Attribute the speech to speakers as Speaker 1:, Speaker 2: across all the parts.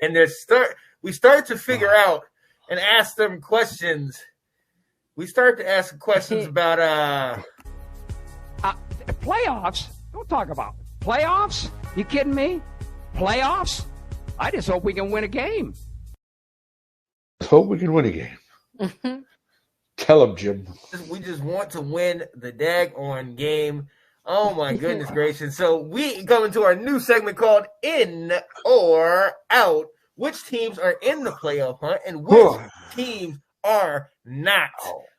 Speaker 1: And we start to figure out and ask them questions. We start to ask questions about
Speaker 2: playoffs. Don't talk about playoffs. You kidding me? Playoffs? I just hope we can win a game.
Speaker 3: Hope we can win a game. Tell him, Jim.
Speaker 1: We just want to win the daggone game. Oh, my goodness gracious. So we go into our new segment called In or Out. Which teams are in the playoff hunt and which teams are not?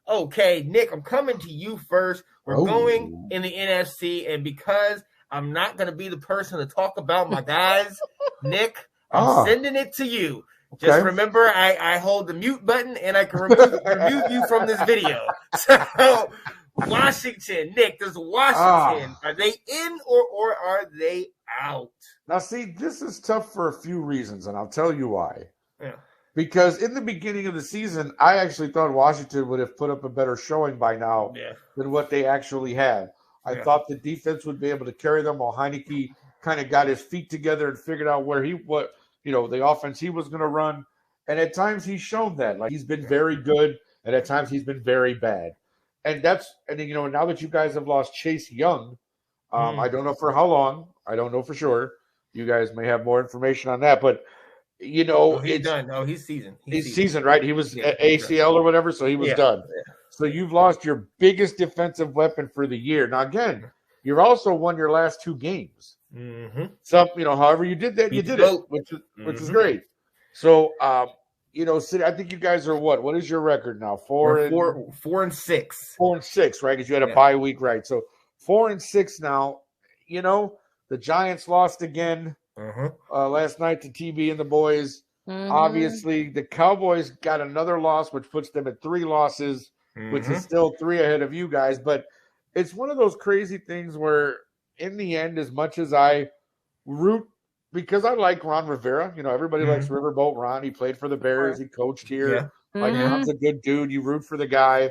Speaker 1: Okay, Nick, I'm coming to you first. We're going in the NFC, and because I'm not going to be the person to talk about my guys, Nick, I'm sending it to you. Just remember, I hold the mute button, and I can remove you from this video. So, Washington, Nick, does Washington, are they in or are they out?
Speaker 3: Now, see, this is tough for a few reasons, and I'll tell you why.
Speaker 1: Yeah.
Speaker 3: Because in the beginning of the season, I actually thought Washington would have put up a better showing by now than what they actually had. I thought the defense would be able to carry them while Heineke kind of got his feet together and figured out the offense he was going to run. And at times he's shown that. Like, he's been very good, and at times he's been very bad. And now that you guys have lost Chase Young, I don't know for how long. I don't know for sure. You guys may have more information on that, but he's
Speaker 1: done. No, he's seasoned.
Speaker 3: He's seasoned, right? He was ACL or whatever, so he was done. Yeah. So you've lost your biggest defensive weapon for the year. Now, again, you've also won your last 2 games.
Speaker 1: Mm-hmm.
Speaker 3: So, however you did that, you did it, which is great. So, City, I think you guys are what? What is your record now? 4 and 6.
Speaker 1: 4 and 6,
Speaker 3: right? Because you had a bye week, right? So 4 and 6 now. The Giants lost again last night to TB and the boys. Mm-hmm. Obviously, the Cowboys got another loss, which puts them at 3 losses, which is still 3 ahead of you guys. But it's one of those crazy things where, in the end, as much as I root, because I like Ron Rivera, everybody likes Riverboat Ron. He played for the Bears. He coached here. Yeah. Ron's a good dude. You root for the guy.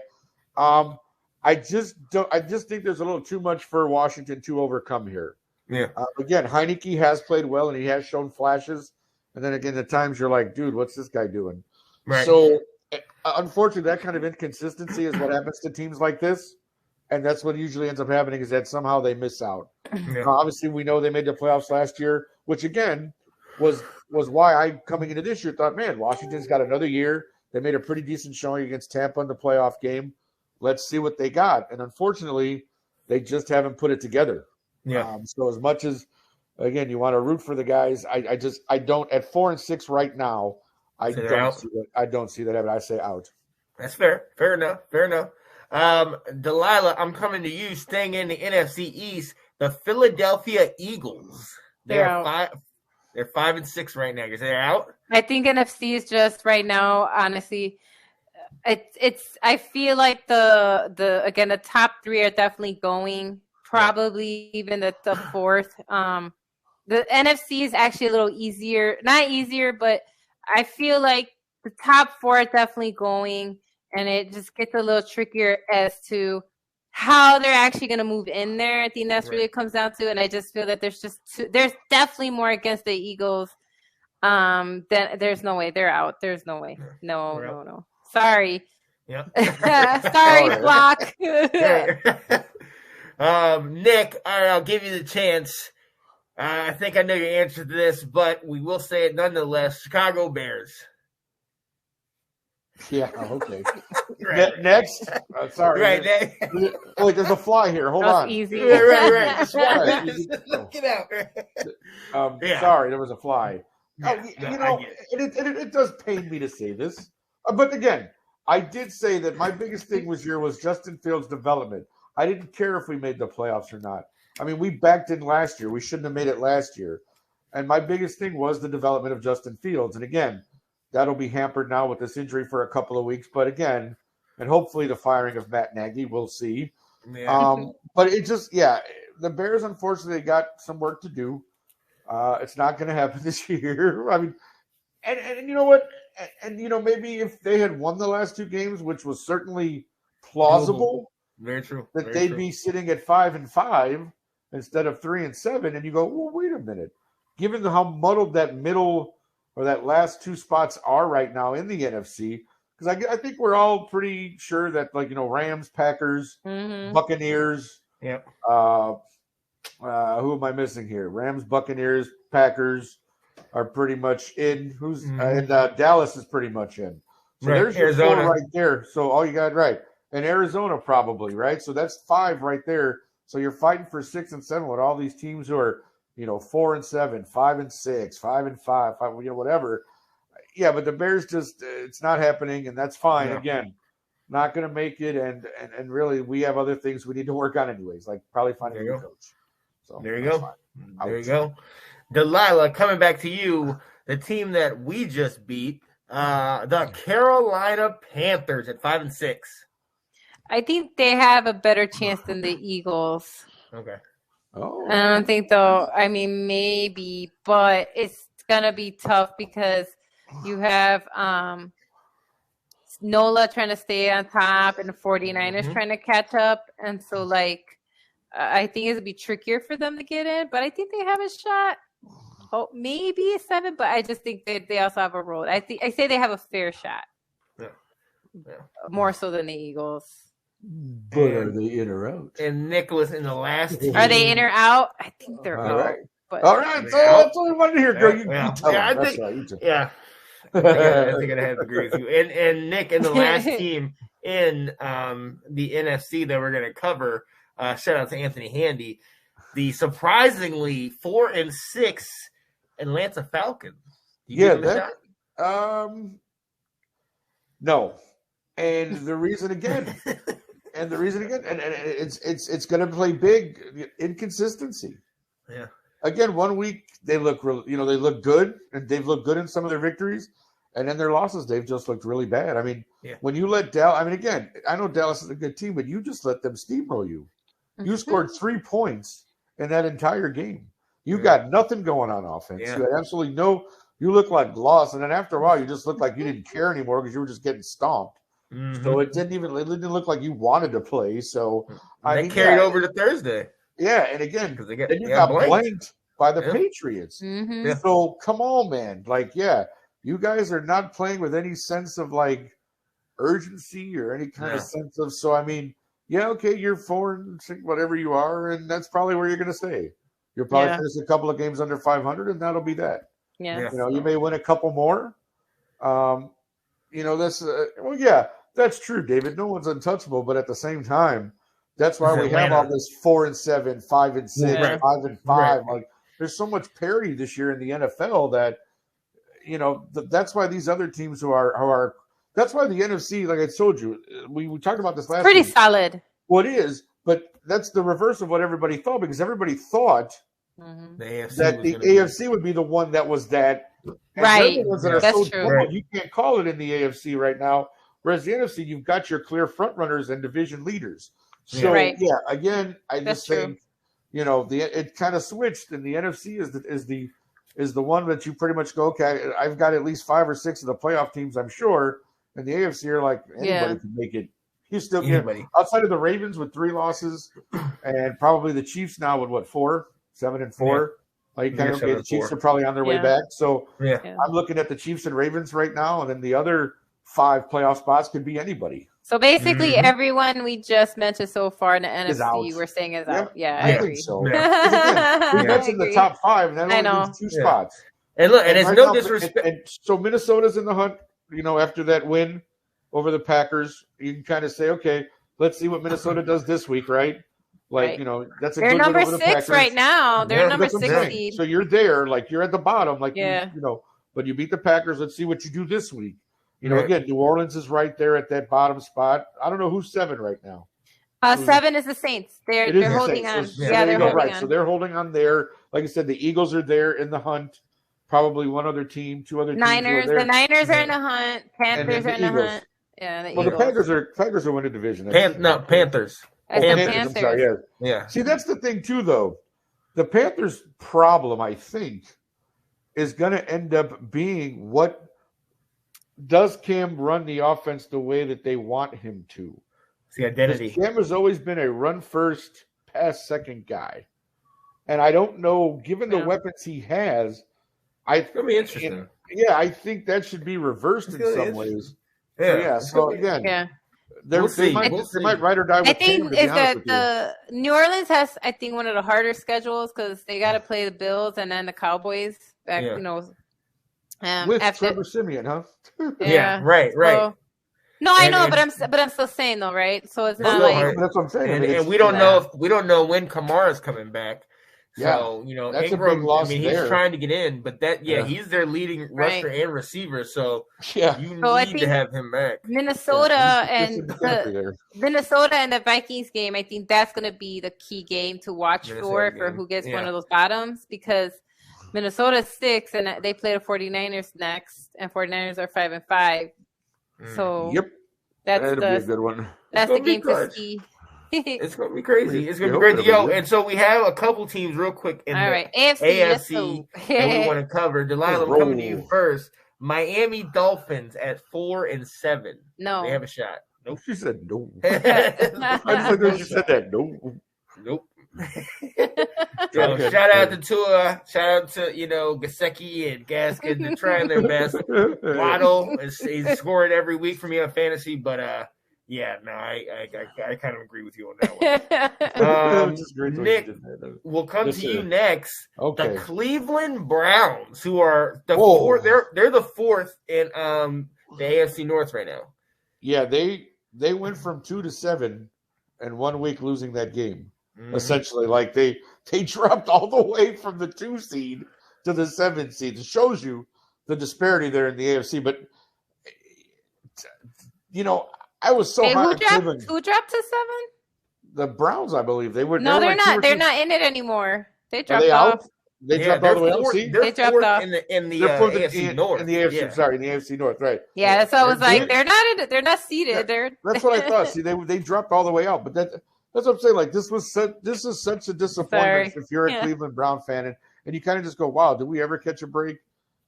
Speaker 3: I just think there's a little too much for Washington to overcome here.
Speaker 1: Yeah.
Speaker 3: Again, Heineke has played well, and he has shown flashes. And then again, at times you're like, dude, what's this guy doing?
Speaker 1: Right.
Speaker 3: So, unfortunately, that kind of inconsistency is what happens to teams like this. And that's what usually ends up happening, is that somehow they miss out. Yeah. Obviously, we know they made the playoffs last year, which, again, was why I, coming into this year, thought, man, Washington's got another year. They made a pretty decent showing against Tampa in the playoff game. Let's see what they got. And unfortunately, they just haven't put it together.
Speaker 1: Yeah.
Speaker 3: So as much as, again, you want to root for the guys, I don't at 4 and 6 right now. I don't see that happen. I say out.
Speaker 1: That's fair. Fair enough. Delilah, I'm coming to you. Staying in the NFC East, the Philadelphia Eagles. They're out. They're 5 and 6 right now. Is they out?
Speaker 4: I think NFC is just right now. Honestly, it's. I feel like the top 3 are definitely going. Probably even the 4th. The NFC is actually a little easier. Not easier, but I feel like the top 4 are definitely going, and it just gets a little trickier as to how they're actually going to move in there. I think that's really what it comes down to, and I just feel that there's definitely more against the Eagles. Then there's no way they're out. There's no way. No. Sorry.
Speaker 1: Yeah.
Speaker 4: Sorry, Flock.
Speaker 1: Nick, all right, I'll give you the chance. I think I know your answer to this, but we will say it nonetheless. Chicago Bears.
Speaker 3: Yeah, okay. Next. Sorry.
Speaker 1: Right.
Speaker 3: Wait, there's a fly here. Hold on.
Speaker 4: Easy.
Speaker 1: Right. Get out.
Speaker 3: Sorry, there was a fly.
Speaker 1: Yeah,
Speaker 3: it does pain me to say this. But again, I did say that my biggest thing was Justin Fields' development. I didn't care if we made the playoffs or not. I mean, we backed in last year. We shouldn't have made it last year. And my biggest thing was the development of Justin Fields. And again, that'll be hampered now with this injury for a couple of weeks. But again, and hopefully the firing of Matt Nagy, we'll see.
Speaker 1: Yeah.
Speaker 3: But it just, the Bears, unfortunately, got some work to do. It's not going to happen this year. I mean, and you know what? And, maybe if they had won the last 2 games, which was certainly plausible.
Speaker 1: Very true.
Speaker 3: That they'd be sitting at 5 and 5 instead of 3 and 7, and you go, well, wait a minute. Given how muddled that middle or that last 2 spots are right now in the NFC. Because I think we're all pretty sure that, like, Rams, Packers, Buccaneers.
Speaker 1: Yep.
Speaker 3: Who am I missing here? Rams, Buccaneers, Packers are pretty much in. And Dallas is pretty much in. So there's your Arizona 4 right there. So all you got right. And Arizona probably, right? So that's 5 right there. So you're fighting for 6 and 7 with all these teams who are, 4 and 7, 5 and 6, 5 and 5, whatever. Yeah, but the Bears it's not happening, and that's fine. Yeah. Again, not going to make it, and really we have other things we need to work on anyways, like probably finding a new coach. So
Speaker 1: there you go. There you go. Delilah, coming back to you, the team that we just beat, the Carolina Panthers at 5 and 6.
Speaker 4: I think they have a better chance than the Eagles.
Speaker 1: Okay.
Speaker 3: Oh.
Speaker 4: I don't think though. I mean, maybe, but it's gonna be tough because you have Nola trying to stay on top and the 49ers trying to catch up, and so I think it'll be trickier for them to get in. But I think they have a shot. Oh, maybe a 7, but I just think that they also have a road. I say they have a fair shot.
Speaker 1: Yeah.
Speaker 4: More so than the Eagles.
Speaker 3: But are they in or out?
Speaker 1: And Nicholas in the last team.
Speaker 4: Are they in or out? I think they're out.
Speaker 3: Right.
Speaker 4: But
Speaker 3: all right, so that's what we wanted to hear, girl. You tell
Speaker 1: I
Speaker 3: them.
Speaker 1: think, I think I have to agree with you. And Nick in the last team in the NFC that we're going to cover, shout out to Anthony Handy, the surprisingly 4 and 6 Atlanta Falcons.
Speaker 3: No. And the reason again, and it's going to play big inconsistency.
Speaker 1: Yeah.
Speaker 3: Again, 1 week they look they look good, and they've looked good in some of their victories, and then their losses they've just looked really bad. I mean, when you let Dallas, again, I know Dallas is a good team, but you just let them steamroll you. You scored 3 points in that entire game. You got nothing going on offense.
Speaker 1: Yeah.
Speaker 3: You had absolutely no. You look like lost, and then after a while, you just looked like you didn't care anymore because you were just getting stomped. So it didn't look like you wanted to play. So
Speaker 1: they carried over to Thursday.
Speaker 3: Yeah, and again, then you got blanked by the Patriots. So come on, man. You guys are not playing with any sense of urgency or any kind of sense of. So okay, you're 4 and 6, whatever you are, and that's probably where you're going to stay. You'll probably finish a couple of games under 500, and that'll be that.
Speaker 4: Yeah.
Speaker 3: You may win a couple more. That's true, David. No one's untouchable, but at the same time, that's why we have all this 4 and 7, 5 and 6, 5 and 5. There's so much parity this year in the NFL that that's why these other teams who are that's why the NFC, like I told you, we talked about this last
Speaker 4: pretty
Speaker 3: week.
Speaker 4: Solid.
Speaker 3: Well, it is, but that's the reverse of what everybody thought, because everybody thought that the AFC would be the one that was that.
Speaker 4: Right.
Speaker 3: That's true. Right. You can't call it in the AFC right now. Whereas the NFC, you've got your clear front runners and division leaders. So again, I just think it kind of switched, and the NFC is the one that you pretty much go, okay, I've got at least 5 or 6 of the playoff teams, I'm sure, and the AFC are like anybody can make it. You still
Speaker 1: anybody
Speaker 3: outside of the Ravens with 3 losses, and probably the Chiefs now with 7 and 4. The Chiefs are probably on their way back. So I'm looking at the Chiefs and Ravens right now, and then the other 5 playoff spots could be anybody.
Speaker 4: So basically, everyone we just mentioned so far in the NFC, we're saying is out. Yeah, I agree.
Speaker 3: Think so. We mentioned the top 5, and that only leaves 2 spots.
Speaker 1: And look, and it's no disrespect.
Speaker 3: And so Minnesota's in the hunt. After that win over the Packers, you can kind of say, okay, let's see what Minnesota does this week, right? That's a
Speaker 4: they're
Speaker 3: good
Speaker 4: number
Speaker 3: win over the
Speaker 4: 6
Speaker 3: Packers.
Speaker 4: right now. They're number 6 seed.
Speaker 3: So you're there, you're at the bottom, but you beat the Packers. Let's see what you do this week. Again, New Orleans is right there at that bottom spot. I don't know who's 7 right now.
Speaker 4: 7 is the Saints. They're holding on.
Speaker 3: So, they're holding on. So they're holding on there. Like I said, the Eagles are there in the hunt. Probably one other team, 2 other
Speaker 4: Niners.
Speaker 3: teams.
Speaker 4: The Niners are in the hunt. Panthers are in the hunt. Yeah, the Eagles.
Speaker 3: The Packers are winning division.
Speaker 1: Panthers.
Speaker 3: I'm sorry.
Speaker 1: Yeah.
Speaker 3: See, that's the thing too, though. The Panthers' problem, I think, is going to end up being does Cam run the offense the way that they want him to?
Speaker 1: It's the identity.
Speaker 3: Cam has always been a run first, pass second guy. And I don't know, given the weapons he has,
Speaker 1: it's going to be interesting.
Speaker 3: I think that should be reversed in some ways.
Speaker 1: Yeah.
Speaker 3: So again, they might ride or die with
Speaker 4: I think
Speaker 3: Cam, to be
Speaker 4: is
Speaker 3: honest
Speaker 4: that
Speaker 3: with
Speaker 4: New Orleans has, I think, one of the harder schedules because they got to play the Bills and then the Cowboys. Back,
Speaker 3: with
Speaker 4: after,
Speaker 3: Trevor Siemian, huh?
Speaker 1: Yeah, right.
Speaker 4: So, no, I know, but I'm still saying though, right? So it's not like
Speaker 3: that's what I'm saying.
Speaker 1: And we don't know when Kamara's coming back. So,
Speaker 3: that's
Speaker 1: Ingram,
Speaker 3: a big loss
Speaker 1: he's trying to get in, but he's their leading rusher and receiver, so you need to have him back.
Speaker 4: Minnesota and the Vikings game, I think that's going to be the key game to watch for who gets one of those bottoms, because Minnesota's 6 and they play the 49ers next, and 49ers are 5-5. So that'll be a good one. That's the game to see.
Speaker 1: It's gonna be crazy. It's gonna be crazy, and so we have a couple teams real quick in the AFC that we want to cover. Delilah, I'm coming to you first. Miami Dolphins at 4-7.
Speaker 4: No,
Speaker 1: they have a shot. Nope.
Speaker 3: She said no. I just like she said that.
Speaker 1: Nope. So shout out to Tua. Shout out to Gesicki and Gaskin. They're trying their best. Waddle he's scoring every week for me on fantasy, but I kind of agree with you on that one. Nick, we'll come to you next.
Speaker 3: Okay.
Speaker 1: The Cleveland Browns, who are the fourth. They're the fourth in the AFC North right now.
Speaker 3: Yeah, they went from 2-7 and 1 week losing that game. Essentially, like they dropped all the way from the 2 seed to the 7 seed. It shows you the disparity there in the AFC. But I was so high on Cleveland.
Speaker 4: Who dropped to 7?
Speaker 3: The Browns, I believe. They're
Speaker 4: not. They're not in it anymore. They dropped
Speaker 3: off. They dropped all the way out.
Speaker 1: They dropped off in the AFC North.
Speaker 3: In the AFC, sorry, in the AFC North, right?
Speaker 4: Yeah, so I was like, they're not in it. They're not seated.
Speaker 3: That's what I thought. See, they dropped all the way out, but that's what I'm saying. Like this is such a disappointment if you're a Cleveland Brown fan, and you kind of just go, "Wow, did we ever catch a break?"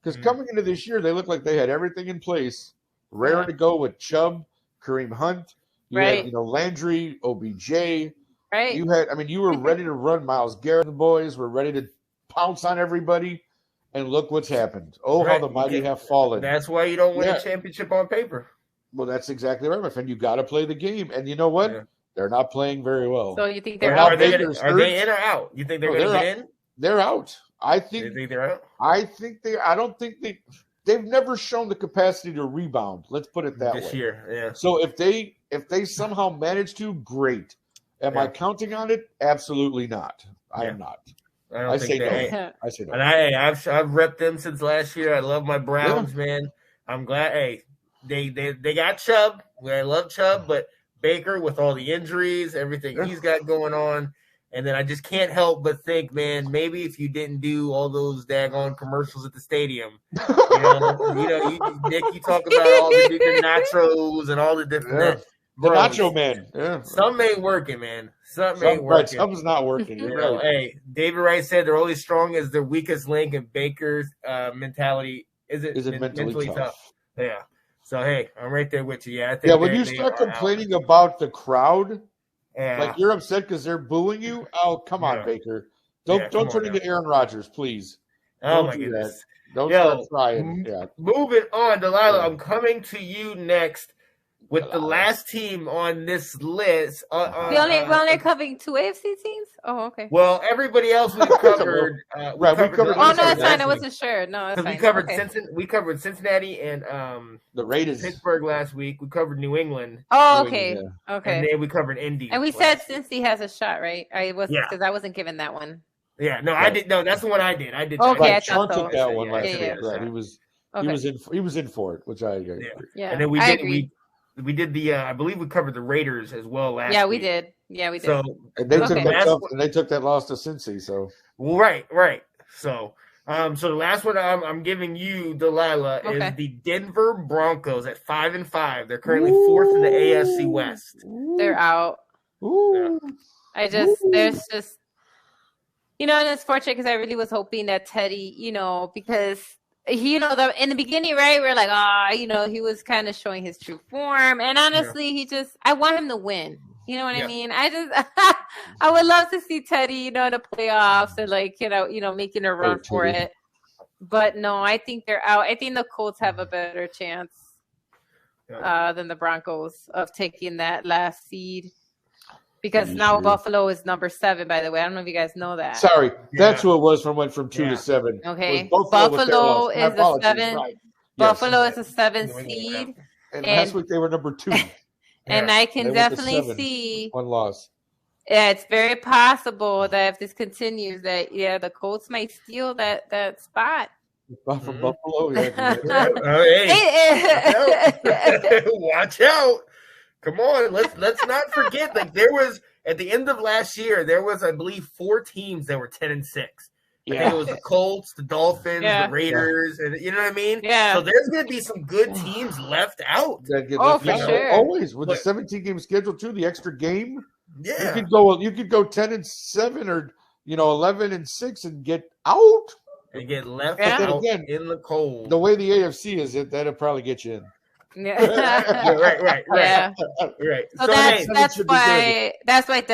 Speaker 3: Because coming into this year, they looked like they had everything in place, raring to go with Chubb, Kareem Hunt, you had Landry, OBJ.
Speaker 4: Right.
Speaker 3: You were ready to run. Miles Garrett and the boys were ready to pounce on everybody, and look what's happened. Oh, how the mighty have fallen.
Speaker 1: That's why you don't win a championship on paper.
Speaker 3: Well, that's exactly right, my friend. You got to play the game, and you know what? Yeah. They're not playing very well.
Speaker 4: So you think they're out?
Speaker 1: Are they in or out? You think they're going to get in?
Speaker 3: They're out. I think.
Speaker 1: You think they're out?
Speaker 3: I don't think they've never shown the capacity to rebound. Let's put it that way.
Speaker 1: This year, yeah.
Speaker 3: So if they somehow manage to, great. Am I counting on it? Absolutely not. I am not.
Speaker 1: I say no.
Speaker 3: I say no.
Speaker 1: And I've repped them since last year. I love my Browns, man. I'm glad. Hey, they got Chubb. I love Chubb, but Baker with all the injuries, everything he's got going on. And then I just can't help but think, man, maybe if you didn't do all those daggone commercials at the stadium, Nick, you talk about all the different nachos and all the different
Speaker 3: the nacho man. Yeah.
Speaker 1: Something ain't working, man. Something ain't working.
Speaker 3: Something's not working.
Speaker 1: Hey, David Wright said they're only strong as their weakest link, and Baker's mentality is it mentally tough? Yeah. So hey, I'm right there with you. Yeah, I think
Speaker 3: when you start complaining about the crowd, like you're upset because they're booing you. Oh, come on, Baker. Don't turn into Aaron Rodgers, please.
Speaker 1: Oh my goodness.
Speaker 3: Don't start trying.
Speaker 1: Moving on, Delilah. I'm coming to you next with the last team on this list.
Speaker 4: We only covering 2 AFC teams? Oh, okay.
Speaker 1: Well, everybody else we covered.
Speaker 3: We covered.
Speaker 4: Oh, no, it's fine. I wasn't sure. No, it's fine.
Speaker 1: We covered Cincinnati and
Speaker 3: the Raiders,
Speaker 1: Pittsburgh last week. We covered New England.
Speaker 4: Oh, okay. Okay.
Speaker 1: And then we covered Indy.
Speaker 4: And we said Cincy has a shot, right? Because I wasn't given that one.
Speaker 1: Yeah, no, I did. No, that's the one I did.
Speaker 4: Okay, I
Speaker 3: Sean
Speaker 4: thought so.
Speaker 3: took that one last week. Right. He was in for it, which I agree.
Speaker 1: Yeah. And then we did the I believe we covered the Raiders as well last week.
Speaker 4: Yeah, we did. So
Speaker 3: and they took that loss to Cincy. So
Speaker 1: right. So so the last one I'm giving you, Delilah, is the Denver Broncos at 5-5. They're currently fourth in the AFC West.
Speaker 4: They're out. There's just and it's fortunate because I really was hoping that Teddy, because in the beginning, right, we're like, he was kind of showing his true form. And honestly, I want him to win. You know what I mean? I would love to see Teddy, in the playoffs and making a run for it. But no, I think they're out. I think the Colts have a better chance than the Broncos of taking that last seed. Because now Buffalo is number 7, by the way. I don't know if you guys know that.
Speaker 3: Sorry, that's who it was from went from 2 to 7.
Speaker 4: Okay,
Speaker 3: Buffalo
Speaker 4: is a 7.
Speaker 3: Right.
Speaker 4: Buffalo is a 7 seed,
Speaker 3: and last week they were number 2.
Speaker 4: And I can definitely see
Speaker 3: 1 loss.
Speaker 4: Yeah, it's very possible that if this continues, that the Colts might steal that spot.
Speaker 3: From Buffalo,
Speaker 1: Hey, watch out! Come on, let's not forget. Like there was at the end of last year, there was I believe 4 teams that were 10-6. I think it was the Colts, the Dolphins, the Raiders, and you know what I mean.
Speaker 4: Yeah.
Speaker 1: So there's going to be some good teams left out.
Speaker 4: For sure.
Speaker 3: Always with the 17-game schedule too, the extra game.
Speaker 1: Yeah.
Speaker 3: You could go 10-7 or 11-6 and get out.
Speaker 1: And get left out again in the cold.
Speaker 3: The way the AFC is, that'll probably get you in.
Speaker 4: Yeah.
Speaker 1: right.
Speaker 4: Yeah.
Speaker 1: Right.
Speaker 4: So that's why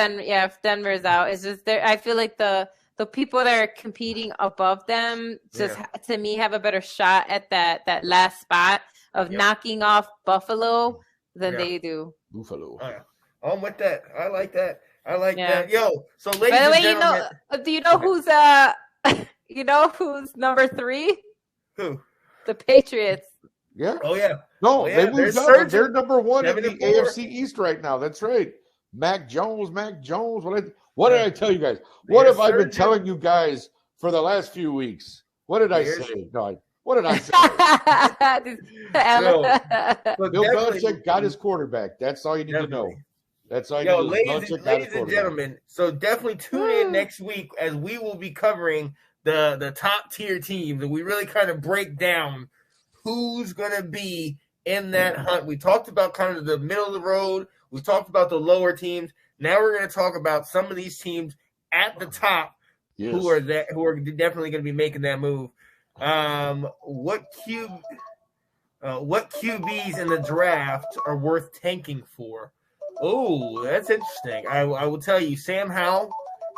Speaker 4: Denver's out. It's just there. I feel like the people that are competing above them just to me have a better shot at that last spot of knocking off Buffalo than they do.
Speaker 3: Buffalo.
Speaker 1: I'm with that. I like that. That. Yo, so ladies
Speaker 4: and
Speaker 1: gentlemen,
Speaker 4: do you know who's who's number 3?
Speaker 1: Who?
Speaker 4: The Patriots.
Speaker 3: Yeah.
Speaker 1: Oh yeah.
Speaker 3: No, they moved up. They're number 1 in the AFC East right now. That's right. Mac Jones. What did I tell you guys? What have I been telling you guys for the last few weeks? What did I say? No, what did I say? Bill Belichick got his quarterback. That's all you need to know. That's all you need to know.
Speaker 1: Ladies and gentlemen, so definitely tune in next week as we will be covering the top tier teams and we really kind of break down who's going to be in that hunt. We talked about kind of the middle of the road. We talked about the lower teams. Now we're going to talk about some of these teams at the top who are definitely going to be making that move. What QBs in the draft are worth tanking for? Oh, that's interesting. I will tell you, Sam Howell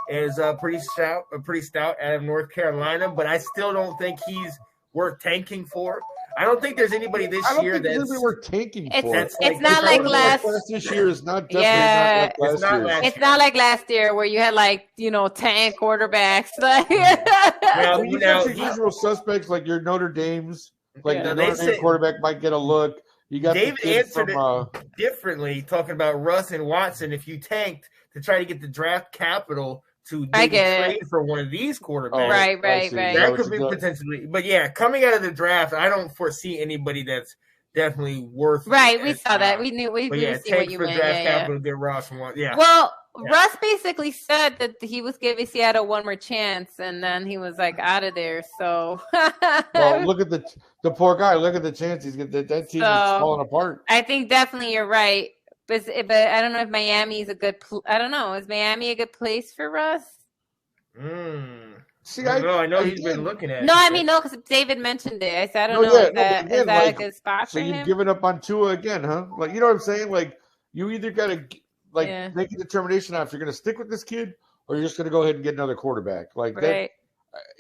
Speaker 1: is pretty stout out of North Carolina, but I still don't think he's worth tanking for. I don't think there's anybody this year that's
Speaker 3: worth tanking for.
Speaker 4: It's not like last.
Speaker 3: This year is not definitely not like last year.
Speaker 4: It's not like last year where you had 10 quarterbacks.
Speaker 3: You got your usual suspects like your Notre Dame's, the Notre Dame quarterback might get a look. You got
Speaker 1: David answered it differently, talking about Russ and Watson. If you tanked to try to get the draft capital to trade for one of these quarterbacks,
Speaker 4: right.
Speaker 1: That could be potentially. But coming out of the draft, I don't foresee anybody that's definitely worth.
Speaker 4: Right, we saw that. We knew. We see what you meant.
Speaker 1: Draft capital to get Ross and Watson.
Speaker 4: Well, Russ basically said that he was giving Seattle one more chance, and then he was out of there. So,
Speaker 3: well, look at the poor guy. Look at the chance he's getting. That team is falling apart.
Speaker 4: I think definitely you're right, but I don't know if Miami is a good. I don't know. Is Miami a good place for Russ?
Speaker 3: See,
Speaker 1: I know he's been looking at.
Speaker 4: No, I mean because David mentioned it. I said I don't know. Is that a good spot for him?
Speaker 3: So you've given up on Tua again, huh? You know what I'm saying? You either got to. Make a determination on if you're going to stick with this kid or you're just going to go ahead and get another quarterback. That,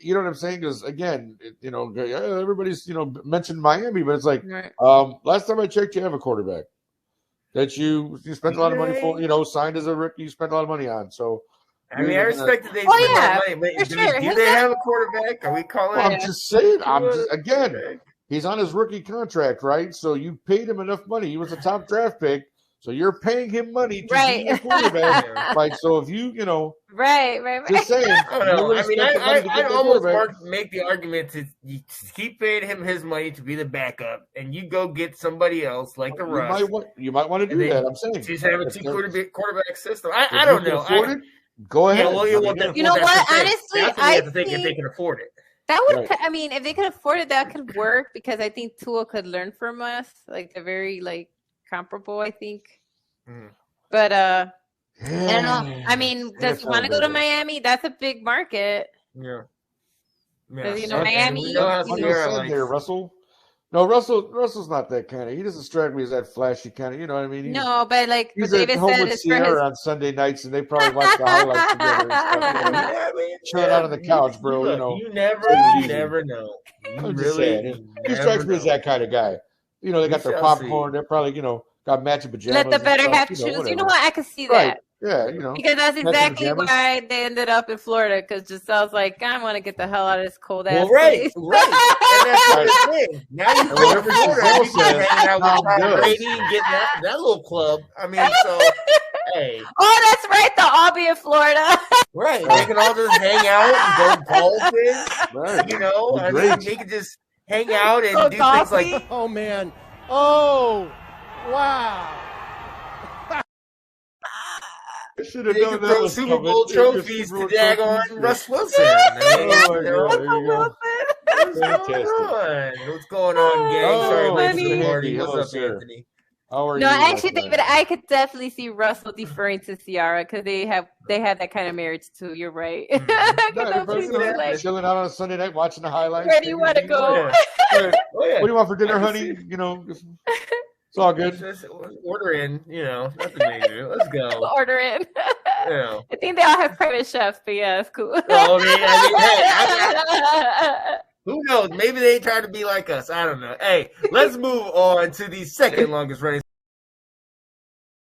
Speaker 3: you know what I'm saying? Because, again, everybody's, mentioned Miami, but it's last time I checked, you have a quarterback that you spent a lot of money for, signed as a rookie, you spent a lot of money on. So,
Speaker 1: I respect that they spent a lot of money. But do they have a quarterback? Are we calling
Speaker 3: I'm just saying. He's on his rookie contract, right? So you paid him enough money. He was a top draft pick. So you're paying him money to be a quarterback. So if you,
Speaker 4: right.
Speaker 3: Just saying.
Speaker 1: I almost make the argument to you keep paying him his money to be the backup, and you go get somebody else like the Russ.
Speaker 3: You might want to do that. I'm saying.
Speaker 1: Just have a 2 quarterback system. I don't know.
Speaker 3: Go ahead.
Speaker 4: You know what? Honestly, I think
Speaker 1: if they can afford it.
Speaker 4: That would, if they could afford it, that could work because I think Tua could learn from us. They're very comparable, I think. But I don't know. Does he want to go to Miami? That's a big market.
Speaker 1: Yeah.
Speaker 4: Miami.
Speaker 3: There, Russell. No, Russell's not that kind of. He doesn't strike me as that flashy kind of. You know what I mean?
Speaker 4: No, but like
Speaker 3: he's
Speaker 4: David
Speaker 3: at home
Speaker 4: said,
Speaker 3: with
Speaker 4: it's for his.
Speaker 3: Sierra on Sunday nights, and they probably watch the highlights together. And stuff, you know?
Speaker 1: Yeah, I mean,
Speaker 3: Chilling out on the couch, bro.
Speaker 1: Look,
Speaker 3: you know,
Speaker 1: you never know.
Speaker 3: I'm just saying. He strikes me as that kind of guy. You know, they got their popcorn. They're probably got matching pajamas.
Speaker 4: Let the better half choose. You know what? I can see that.
Speaker 3: Right. Yeah, you know.
Speaker 4: Because that's exactly why they ended up in Florida. Because Giselle's like, I want to get the hell out of this cold ass place.
Speaker 1: Right. And that's the thing. Now you go to Florida, you can hang out with Tom Brady and get that little club. I mean, so hey.
Speaker 4: Oh, that's right. They'll all be in Florida.
Speaker 1: Right. They can all just hang out and go golfing.
Speaker 3: Right.
Speaker 1: You know, I mean, they can just hang out and do things like,
Speaker 5: oh man, oh wow.
Speaker 3: Should have
Speaker 1: they
Speaker 3: known
Speaker 1: can
Speaker 3: that
Speaker 1: throw
Speaker 3: was
Speaker 1: Super
Speaker 3: coming.
Speaker 1: Bowl trophies to daggone Russ Wilson. What's going on, gang? Sorry, ladies and Marty. What's up, Anthony?
Speaker 3: How are
Speaker 4: no,
Speaker 3: you?
Speaker 4: actually, David, I could definitely see Russell deferring to Ciara because they have that kind of marriage too. You're right. I could definitely see like,
Speaker 3: chilling out on a Sunday night watching the highlights.
Speaker 4: Where do you want to go?
Speaker 3: What do you want for dinner, honey? You know, it's all good.
Speaker 1: Just order in, you know, nothing major. Let's go.
Speaker 4: Order in.
Speaker 1: Yeah.
Speaker 4: I think they all have private chefs, but yeah, it's cool.
Speaker 1: Well, hey, who knows? Maybe they try to be like us. I don't know. Hey, let's move on to the second longest running